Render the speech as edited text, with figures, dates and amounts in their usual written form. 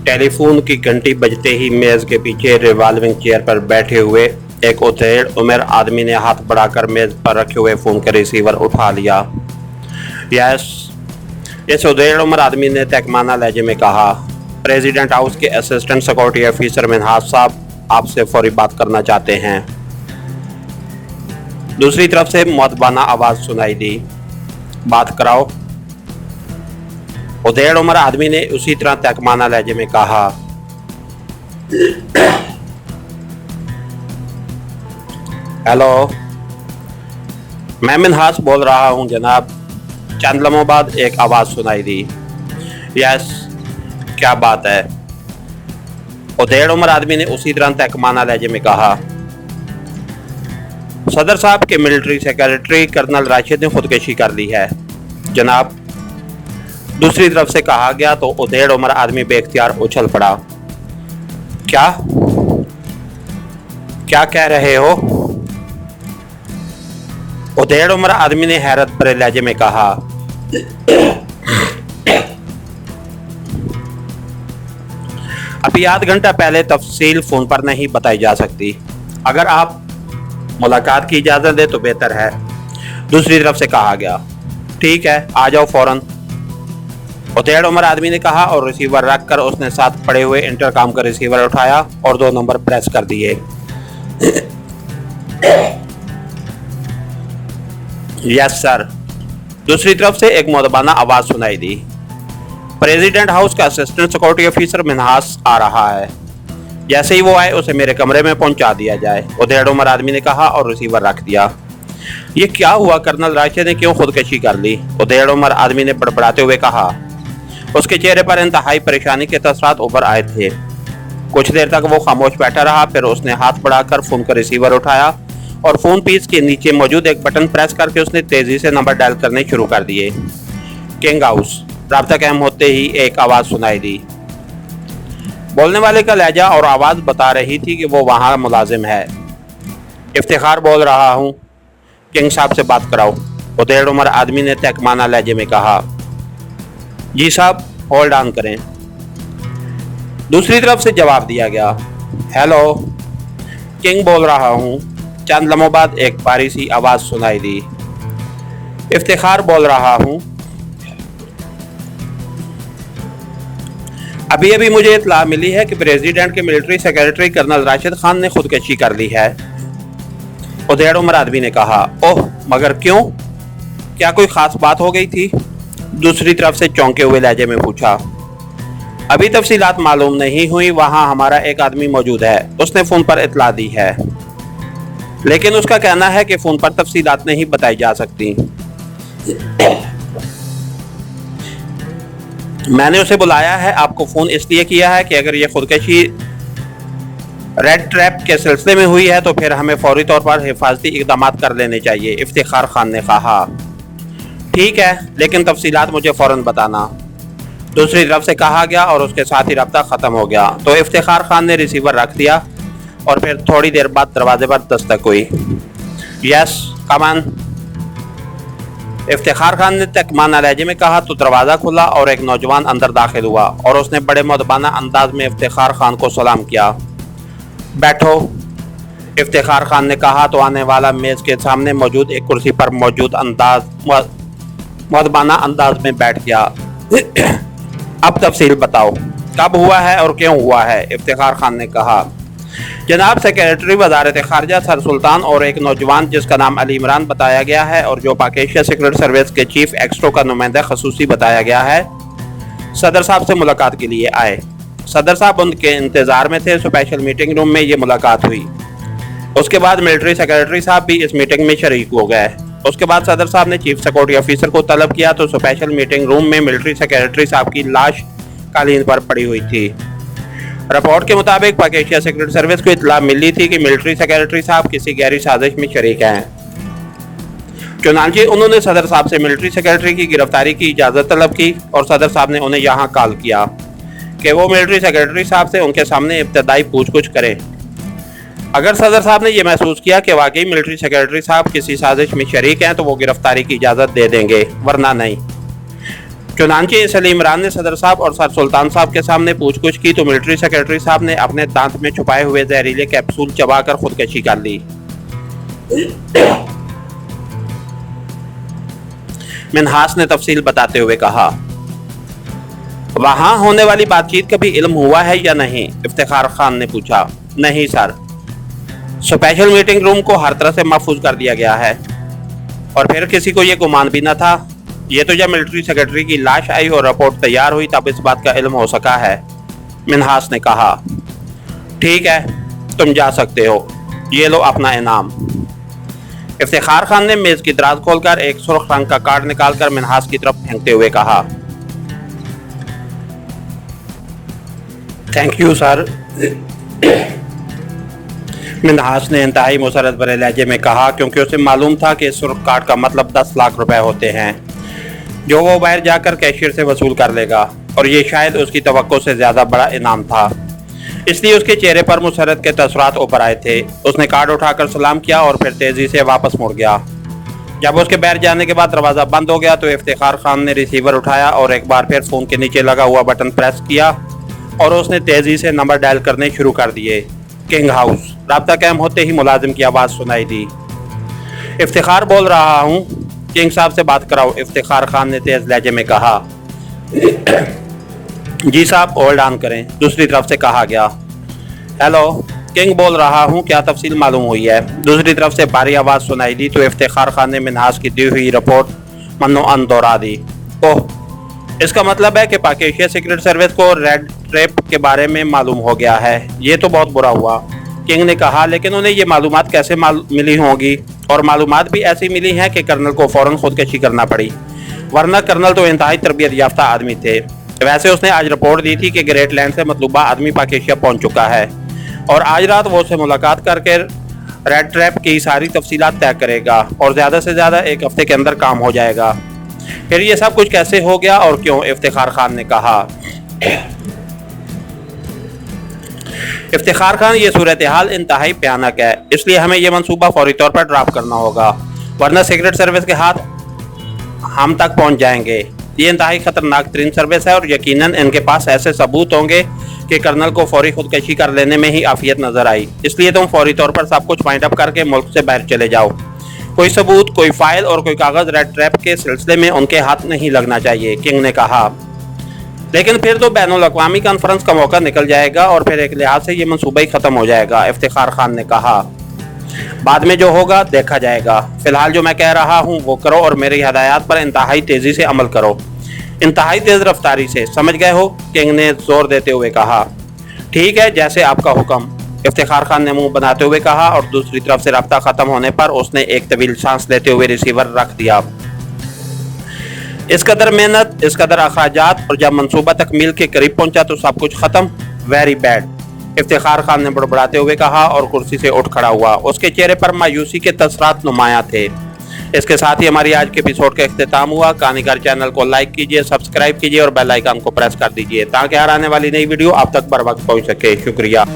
Tele phone की घंटी बजते ही मेज के पीछे रिवॉल्विंग चेयर पर बैठे हुए एक उधेड़ उम्र आदमी ने हाथ बढ़ाकर मेज पर रखे हुए फोन का रिसीवर उठा लिया। यस, इस उधेड़ उम्र आदमी ने तहकमाना लहजे में कहा, प्रेसिडेंट हाउस के असिस्टेंट सिक्योरिटी ऑफिसर मिन्हाज साहब आपसे फौरी बात करना चाहते हैं। दूसरी तरफ से मुअद्दबाना आवाज सुनाई दी, बात कराओ। उधेड़ उम्र आदमी ने उसी तरह तहकमाना लहजे में कहा, हेलो, मैं मिन्हाज बोल रहा हूं जनाब। चंद लम्हों बाद एक आवाज सुनाई दी, यस, क्या बात है? उधेड़ उम्र आदमी ने उसी तरह तहकमाना लहजे में कहा, सदर साहब के मिलिट्री सेक्रेटरी कर्नल राशिद ने खुदकुशी कर ली है जनाब। दूसरी तरफ से कहा गया तो उधेड़ उम्र आदमी बेख्तियार उछल पड़ा। क्या क्या कह रहे हो? उधेड़ उम्र आदमी ने हैरत भरे लहजे में कहा, अभी आध घंटा पहले तफसील फोन पर नहीं बताई जा सकती। अगर आप मुलाकात की इजाजत दे तो बेहतर है। दूसरी तरफ से कहा गया, ठीक है, आ जाओ फौरन। उधेड़ उम्र आदमी ने कहा और रिसीवर रखकर उसने साथ पड़े हुए इंटरकॉम का रिसीवर उठाया और 2 नंबर प्रेस कर दिए। Yes sir. दूसरी तरफ से एक मुअद्दबाना आवाज सुनाई दी, प्रेसिडेंट हाउस का असिस्टेंट सिक्योरिटी ऑफिसर मिन्हाज आ रहा है। जैसे ही वो आए उसे मेरे कमरे में पहुंचा दिया जाए। उधेड़ उम्र आदमी ने कहा और रिसीवर रख दिया। ये क्या हुआ? कर्नल राशिद ने क्यों खुदकुशी कर ली? उधेड़ उम्र आदमी ने बड़बड़ाते हुए कहा। उसके चेहरे पर इंतहाई परेशानी के तसरात उभर आए थे। कुछ देर तक वो खामोश बैठा रहा, फिर उसने हाथ बढ़ाकर फोन का रिसीवर उठाया और फोन पीस के नीचे मौजूद एक बटन प्रेस करके उसने तेजी से नंबर डायल करने शुरू कर दिए। King house. राब्ता कायम होते ही एक आवाज सुनाई दी। बोलने वाले का लहजा और आवाज बता रही थी कि वो वहां मुलाजिम है। इफ्तिखार बोल रहा हूं, किंग साहब से बात कराओ। उधेड़ उम्र आदमी ने तहकमाना लहजे में कहा। जी साहब, होल्ड ऑन करें। दूसरी तरफ से जवाब दिया गया, हेलो, किंग बोल रहा हूं। चंद लम्हों बाद एक भारी सी आवाज सुनाई दी, इफ्तिखार बोल रहा हूं। अभी अभी मुझे इत्तला मिली है कि प्रेसिडेंट के military secretary colonel Rashid Khan ने खुदकुशी कर ली है। उधेड़ उम्र आदमी ने कहा, ओह, मगर क्यों? क्या कोई खास बात हो गई थी? दूसरी तरफ से चौंके हुए लहजे में पूछा। अभी तफसीलात मालूम नहीं हुई। वहां हमारा एक आदमी मौजूद है, उसने फोन पर इत्तला दी है, लेकिन उसका कहना है कि फोन पर तफसीलात नहीं बताई जा सकती। मैंने उसे बुलाया है, आपको फोन इसलिए किया है कि अगर ये खुदकुशी रेड ट्रैप के सिलसिले में हुई है तो फिर हमें फौरी तौर पर हिफाजती इकदाम कर लेने चाहिए। इफ्तिखार खान ने कहा। ठीक है, लेकिन तफसीलात मुझे फौरन बताना। दूसरी तरफ से कहा गया और उसके साथ ही रब्ता ख़त्म हो गया। तो इफ्तिखार खान ने रिसीवर रख दिया और फिर थोड़ी देर बाद दरवाजे पर दस्तक हुई। Yes, come on. Iftikhar Khan ने तहकमाना लहजे में कहा तो दरवाज़ा खुला और एक नौजवान अंदर दाखिल हुआ और उसने बड़े मुअद्दबाना अंदाज में इफ्तिखार खान को सलाम किया। बैठो, इफ्तिखार खान ने कहा तो आने वाला मेज़ के सामने मौजूद एक कुर्सी पर मौजूद मुअद्दबाना अंदाज में बैठ गया। अब तफसील बताओ, कब हुआ है और क्यों हुआ है? इफ्तिखार खान ने कहा। जनाब, सेक्रेटरी वजारत खारजा सर सुल्तान और एक नौजवान जिसका नाम अली इमरान बताया गया है और जो पाकिस्तान सीक्रेट सर्विस के चीफ एक्स्ट्रो का नुमाइंदा खसूसी बताया गया है, सदर साहब से मुलाकात के लिए आए। सदर साहब उनके इंतज़ार में थे। स्पेशल मीटिंग रूम में ये मुलाकात हुई। उसके बाद मिलिट्री सेक्रेटरी साहब भी इस मीटिंग में शरीक हो गए। उसके बाद सदर साहब ने चीफ सिक्योरिटी ऑफिसर को तलब किया तो स्पेशल मीटिंग रूम में मिलिट्री सेक्रेटरी साहब की लाश कालीन पर पड़ी हुई थी। रिपोर्ट के मुताबिक पाकिस्तान सीक्रेट सर्विस को इत्तला मिली थी कि मिलिट्री सेक्रेटरी साहब किसी गहरी साजिश में शरीक हैं। चुनांचे उन्होंने सदर साहब से मिलिट्री सेक्रेटरी की गिरफ्तारी की इजाज़त तलब की और सदर साहब ने उन्हें यहाँ कॉल किया कि वो मिलिट्री सेक्रेटरी साहब से उनके सामने इब्तदाई पूछताछ करें। अगर सदर साहब ने यह महसूस किया कि वाकई मिलिट्री सेक्रेटरी साहब किसी साजिश में शरीक हैं तो वो गिरफ्तारी की इजाज़त दे देंगे, वरना नहीं। चुनांचे इसलिए इमरान ने सदर साहब और सर सुल्तान साहब के सामने पूछगछ की तो मिलिट्री सेक्रेटरी साहब ने अपने दांत में छुपाए हुए जहरीले कैप्सूल चबाकर खुदकशी कर ली। मिन्हास ने तफसील बताते हुए कहा, वहां होने वाली बातचीत का भी इल्म हुआ है या नहीं? इफ्तिखार खान ने पूछा। नहीं सर, स्पेशल मीटिंग रूम को हर तरह से महफूज कर दिया गया है और फिर किसी को ये गुमान भी न था। ये तो जब मिलिट्री सेक्रेटरी की लाश आई और रिपोर्ट तैयार हुई तब इस बात का इल्म हो सका है। मिन्हास ने कहा, ठीक है, तुम जा सकते हो, ये लो अपना इनाम। इफ्तिखार खान ने मेज की दराज खोलकर एक सुर्ख रंग का कार्ड निकालकर मिन्हास की तरफ फेंकते हुए कहा, थैंक यू सर। मिन्हास ने इंतहाई मुसरत भरे लहजे में कहा, क्योंकि उसे मालूम था कि सुर्ख कार्ड का मतलब 10 लाख रुपए होते हैं जो वो बाहर जाकर कैशियर से वसूल कर लेगा, और ये शायद उसकी तवक्को से ज्यादा बड़ा इनाम था। इसलिए उसके चेहरे पर मुसरत के तसरात ऊपर आए थे। उसने कार्ड उठाकर सलाम किया और फिर तेजी से वापस मुड़ गया। जब उसके बाहर जाने के बाद दरवाज़ा बंद हो गया तो इफ्तिखार खान ने रिसीवर उठाया और एक बार फिर फ़ोन के नीचे लगा हुआ बटन प्रेस किया और उसने तेज़ी से नंबर डायल करने शुरू कर दिए। King house. राब्ता कायम होते ही मुलाजिम की आवाज़ सुनाई दी। इफ्तिखार बोल रहा हूँ, किंग साहब से बात कराओ, इफ्तिखार खान ने तेज़ लहजे में कहा। जी साहब, होल्ड ऑन करें, दूसरी तरफ से कहा गया। हेलो, किंग बोल रहा हूँ, क्या तफसील मालूम हुई है? दूसरी तरफ से भारी आवाज़ सुनाई दी तो इफ्तिखार खान ने मिन्हास की दी हुई रिपोर्ट मन्नो-अन दोहरा दी। ओह, इसका मतलब है कि पाकिस्तान सीक्रेट सर्विस को रेड ट्रैप के बारे में मालूम हो गया है। ये तो बहुत बुरा हुआ, किंग ने कहा, लेकिन उन्हें ये मालूमात कैसे मिली होंगी? और मालूमात भी ऐसी मिली हैं कि कर्नल को फ़ौरन खुदकशी करना पड़ी, वरना कर्नल तो इंतहाई तरबियत याफ्ता आदमी थे। वैसे उसने आज रिपोर्ट दी थी कि ग्रेट लैंड से मतलूबा आदमी पाकिस्तान पहुंच चुका है और आज रात वो उससे मुलाकात करके रेड ट्रैप की सारी तफसीलात तय करेगा और ज़्यादा से ज़्यादा 1 हफ्ते के अंदर काम हो जाएगा। फिर ये सब कुछ कैसे हो गया और क्यों? इफ्तिखार खान ने कहा। इफ्तिखार खान, ये सूरत हाल इंतहाई भयानक है, इसलिए हमें यह मंसूबा फौरी तौर पर ड्रॉप करना होगा, वरना सीक्रेट सर्विस के हाथ हम तक पहुंच जाएंगे। ये इंतहाई खतरनाक तरीन सर्विस है और यकीनन इनके पास ऐसे सबूत होंगे कि कर्नल को फौरी खुदकशी कर लेने में ही आफियत नजर आई। इसलिए तुम फौरी तौर पर सब कुछ फाइंड अप करके मुल्क से बाहर चले जाओ। कोई सबूत, कोई फाइल और कोई कागज रेड ट्रैप के सिलसिले में उनके हाथ नहीं लगना चाहिए, किंग ने कहा। लेकिन फिर तो बैनुल अक़वामी कॉन्फ्रेंस का मौका निकल जाएगा और फिर एक लिहाज से ये मंसूबा ही खत्म हो जाएगा, इफ्तिखार खान ने कहा। बाद में जो होगा देखा जाएगा, फिलहाल जो मैं कह रहा हूँ वो करो और मेरी हदायत पर इंतहाई तेजी से अमल करो, इंतहाई तेज रफ्तारी से, समझ गए हो? किंग ने जोर देते हुए कहा। ठीक है, जैसे आपका हुक्म, इफ्तिखार खान ने मुंह बनाते हुए कहा और दूसरी तरफ से रफ्ता खत्म होने पर उसने एक तवील सांस लेते हुए रिसीवर रख दिया। इस कदर मेहनत, इस कदर अखराजात, और जब मंसूबा तकमील के करीब पहुंचा तो सब कुछ खत्म। वेरी बैड, इफ्तिखार खान ने बड़बड़ाते हुए कहा और कुर्सी से उठ खड़ा हुआ। उसके चेहरे पर मायूसी के तसरात नुमाया थे। इसके साथ ही हमारी आज के एपिसोड का इख्तिताम हुआ। कहानीकार चैनल को लाइक कीजिए, सब्सक्राइब कीजिए और बेल आइकन को प्रेस कर दीजिए ताकि हर आने वाली नई वीडियो आप तक बर वक्त पहुंच सके। शुक्रिया।